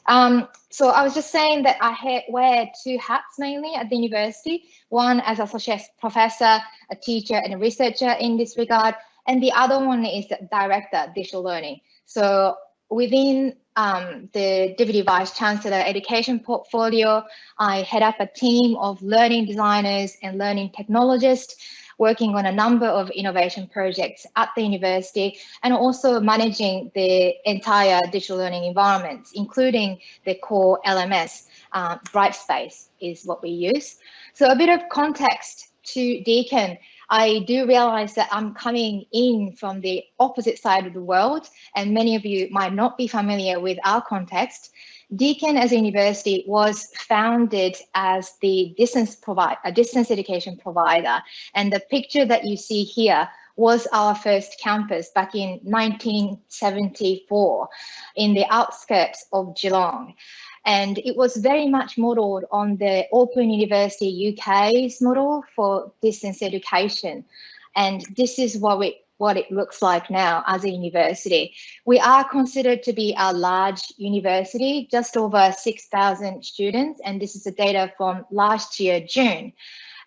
So I was just saying that wear two hats mainly at the university, one as associate professor, a teacher and a researcher in this regard, and the other one is the director, digital learning. So within the Deputy Vice Chancellor Education portfolio, I head up a team of learning designers and learning technologists working on a number of innovation projects at the university and also managing the entire digital learning environments, including the core LMS. Brightspace is what we use. So a bit of context to Deakin. I do realize that I'm coming in from the opposite side of the world, and many of you might not be familiar with our context. Deakin as a university was founded as a distance education provider. And the picture that you see here was our first campus back in 1974 in the outskirts of Geelong. And it was very much modeled on the Open University UK's model for distance education. And this is what it looks like now as a university. We are considered to be a large university, just over 6,000 students. And this is the data from last year, June.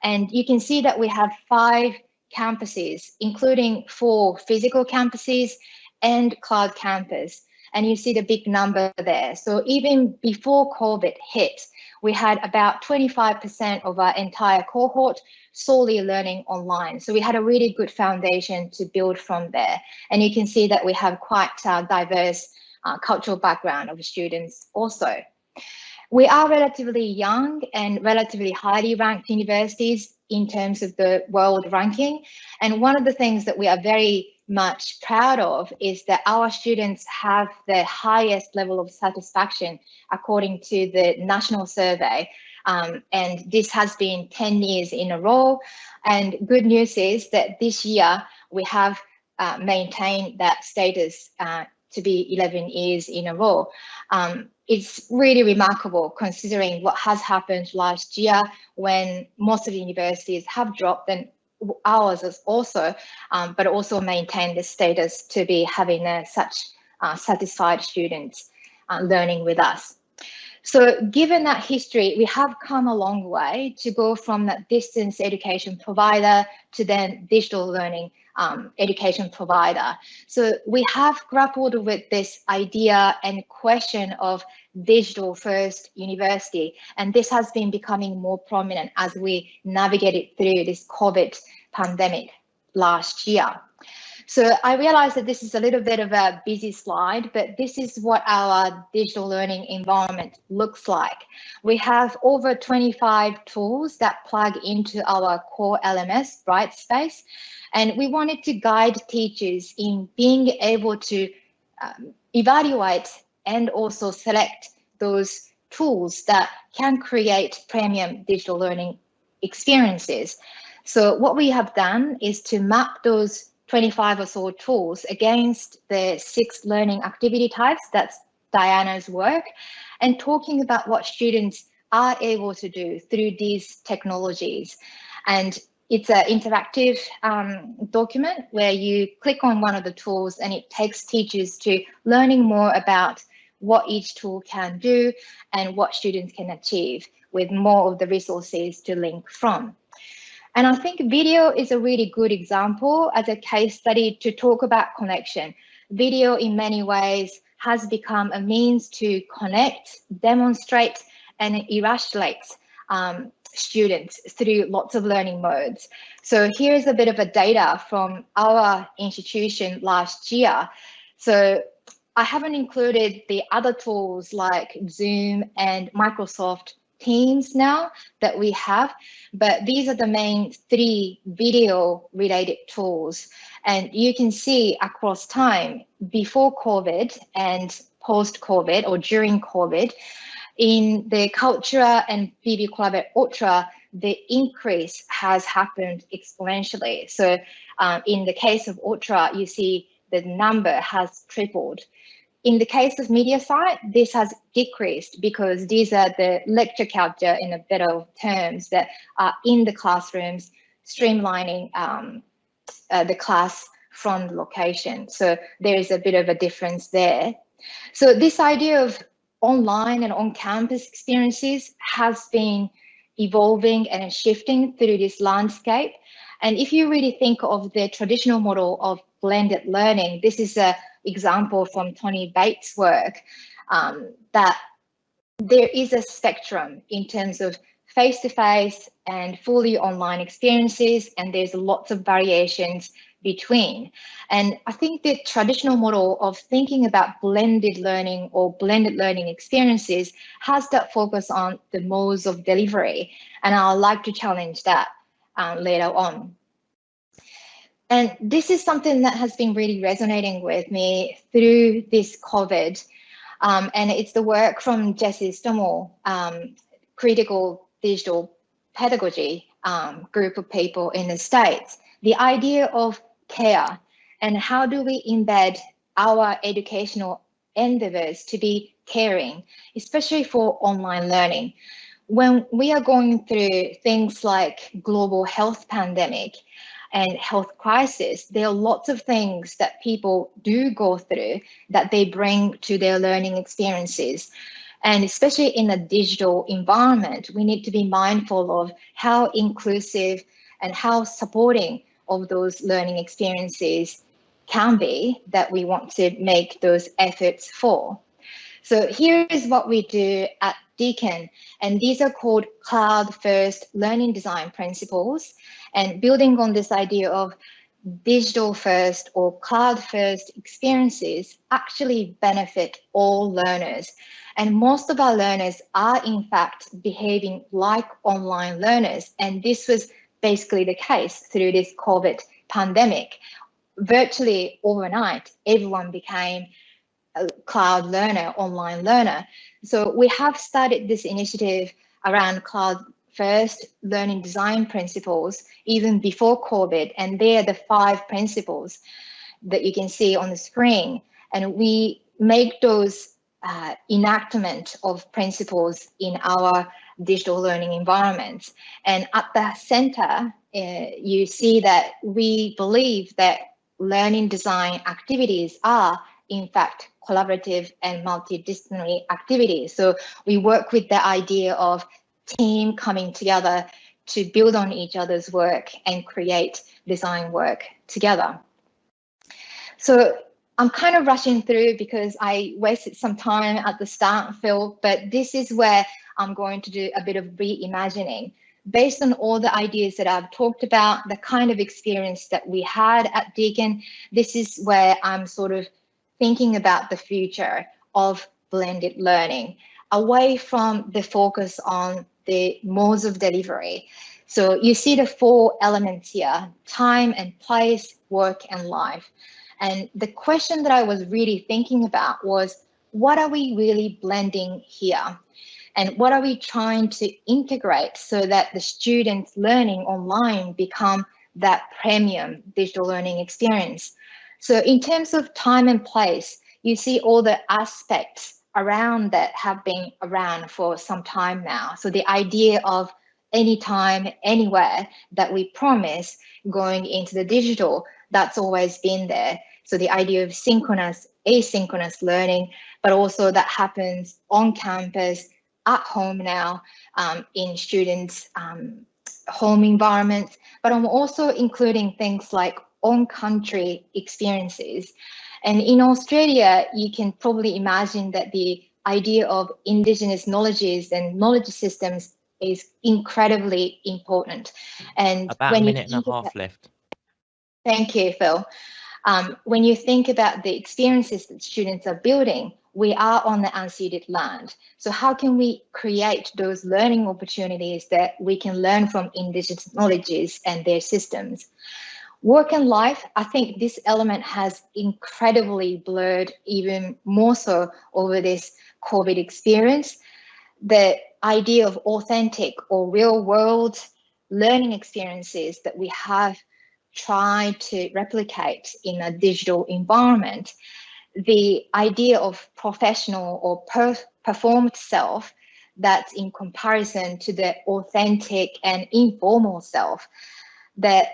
And you can see that we have 5 campuses, including 4 physical campuses and cloud campus. And you see the big number there. So even before COVID hit, we had about 25% of our entire cohort solely learning online. So we had a really good foundation to build from there. And you can see that we have quite a diverse cultural background of students also. We are relatively young and relatively highly ranked universities in terms of the world ranking. And one of the things that we are very much proud of is that our students have the highest level of satisfaction according to the national survey. And this has been 10 years in a row. And good news is that this year we have maintained that status to be 11 years in a row. It's really remarkable considering what has happened last year when most of the universities have dropped, and ours is also, but also maintain the status to be having such satisfied students learning with us. So given that history, we have come a long way to go from that distance education provider to then digital learning education provider. So we have grappled with this idea and question of digital first university, and this has been becoming more prominent as we navigated through this COVID pandemic last year. So I realize that this is a little bit of a busy slide, but this is what our digital learning environment looks like. We have over 25 tools that plug into our core LMS, Brightspace, and we wanted to guide teachers in being able to evaluate and also select those tools that can create premium digital learning experiences. So what we have done is to map those 25 or so tools against the 6 learning activity types. That's Diana's work, and talking about what students are able to do through these technologies. And it's an interactive document where you click on one of the tools and it takes teachers to learning more about what each tool can do and what students can achieve with more of the resources to link from. And I think video is a really good example as a case study to talk about connection. Video in many ways has become a means to connect, demonstrate, and evaluate students through lots of learning modes. So here's a bit of a data from our institution last year. So I haven't included the other tools like Zoom and Microsoft Teams now that we have, but these are the main 3 video related tools. And you can see across time, before COVID and post COVID or during COVID, in the Cultura and PB Collaborate Ultra, the increase has happened exponentially. So in the case of Ultra, you see the number has tripled. In the case of MediaSite, this has decreased because these are the lecture capture in a better terms that are in the classrooms, streamlining the class from the location. So there is a bit of a difference there. So this idea of online and on-campus experiences has been evolving and shifting through this landscape. And if you really think of the traditional model of blended learning, this is an example from Tony Bates' work, that there is a spectrum in terms of face-to-face and fully online experiences, and there's lots of variations between. And I think the traditional model of thinking about blended learning or blended learning experiences has that focus on the modes of delivery, and I'd like to challenge that later on. And this is something that has been really resonating with me through this COVID. And it's the work from Jesse Stommel, critical digital pedagogy group of people in the States. The idea of care and how do we embed our educational endeavors to be caring, especially for online learning. When we are going through things like global health pandemic and health crisis, there are lots of things that people do go through that they bring to their learning experiences. And especially in a digital environment, we need to be mindful of how inclusive and how supporting of those learning experiences can be that we want to make those efforts for. So here is what we do at Deakin, and these are called Cloudfirst learning design principles. And building on this idea of digital first or cloud first experiences actually benefit all learners. And most of our learners are in fact behaving like online learners. And this was basically the case through this COVID pandemic. Virtually overnight, everyone became a cloud learner, online learner. So we have started this initiative around cloud first learning design principles even before COVID, and they are the 5 principles that you can see on the screen. And we make those enactment of principles in our digital learning environments. And at the center, you see that we believe that learning design activities are in fact collaborative and multidisciplinary activities. So we work with the idea of team coming together to build on each other's work and create design work together. So I'm kind of rushing through because I wasted some time at the start, Phil, but this is where I'm going to do a bit of reimagining. Based on all the ideas that I've talked about, the kind of experience that we had at Deakin, this is where I'm sort of thinking about the future of blended learning, away from the focus on the modes of delivery. So you see the 4 elements here: time and place, work and life. And the question that I was really thinking about was, what are we really blending here? And what are we trying to integrate so that the students learning online become that premium digital learning experience? So in terms of time and place, you see all the aspects around that have been around for some time now. So the idea of anytime, anywhere that we promise going into the digital, that's always been there. So the idea of synchronous, asynchronous learning, but also that happens on campus, at home now, in students' home environments, but I'm also including things like on-country experiences. And in Australia, you can probably imagine that the idea of Indigenous knowledges and knowledge systems is incredibly important. And about when a minute and a half left. Thank you, Phil. When you think about the experiences that students are building, we are on the unceded land. So how can we create those learning opportunities that we can learn from Indigenous knowledges and their systems? Work and life, I think this element has incredibly blurred even more so over this COVID experience. The idea of authentic or real world learning experiences that we have tried to replicate in a digital environment, the idea of professional or performed self that's in comparison to the authentic and informal self that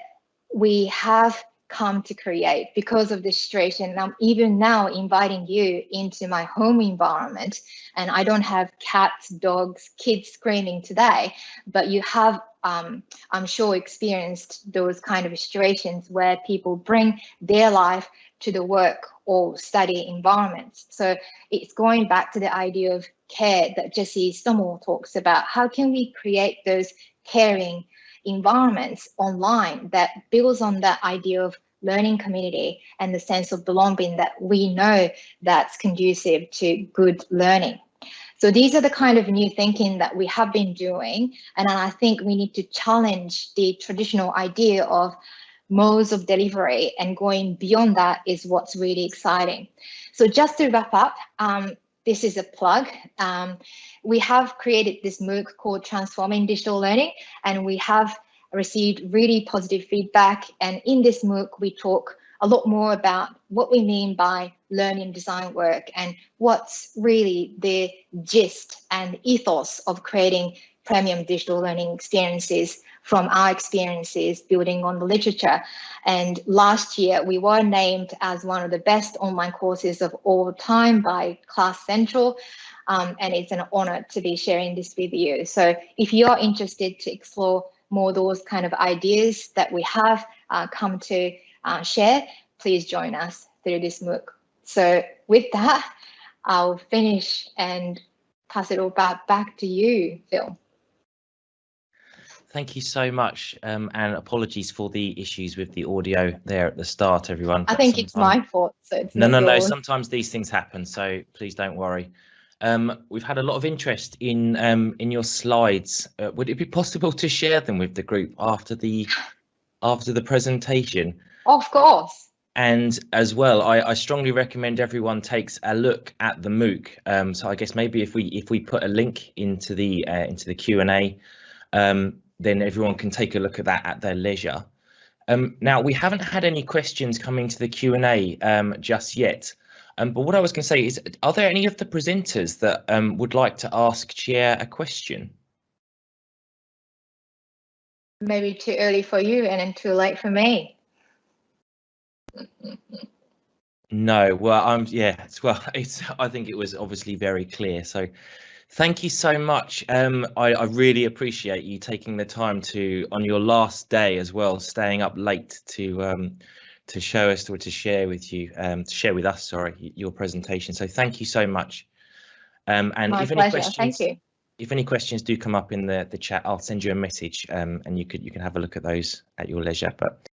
we have come to create because of this situation. And I'm even now inviting you into my home environment, and I don't have cats, dogs, kids screaming today, but you have, I'm sure, experienced those kind of situations where people bring their life to the work or study environments. So it's going back to the idea of care that Jessie Stommel talks about. How can we create those caring environments online that builds on that idea of learning community and the sense of belonging that we know that's conducive to good learning? So these are the kind of new thinking that we have been doing, and I think we need to challenge the traditional idea of modes of delivery, and going beyond that is what's really exciting. So just to wrap up, this is a plug. We have created this MOOC called Transforming Digital Learning, and we have received really positive feedback. And in this MOOC, we talk a lot more about what we mean by learning design work and what's really the gist and ethos of creating premium digital learning experiences from our experiences building on the literature. And last year, we were named as one of the best online courses of all time by Class Central. And it's an honor to be sharing this with you. So if you're interested to explore more those kind of ideas that we have come to share, please join us through this MOOC. So with that, I'll finish and pass it all back to you, Phil. Thank you so much, and apologies for the issues with the audio there at the start, everyone. I think it's my fault, so it's no. Sometimes these things happen, so please don't worry. We've had a lot of interest in your slides. Would it be possible to share them with the group after the presentation? Of course. And as well, I strongly recommend everyone takes a look at the MOOC. So I guess maybe if we put a link into the Q&A. Then everyone can take a look at that at their leisure. Now, we haven't had any questions coming to the Q&A just yet. But what I was going to say is, are there any of the presenters that would like to ask Chie a question? Maybe too early for you and then too late for me. No, well, I think it was obviously very clear. So thank you so much. I really appreciate you taking the time on your last day as well, staying up late to show us or to share with you, to share with us, sorry, your presentation. So thank you so much. And My if pleasure. any questions, thank you. If any questions do come up in the chat, I'll send you a message, and you can have a look at those at your leisure. But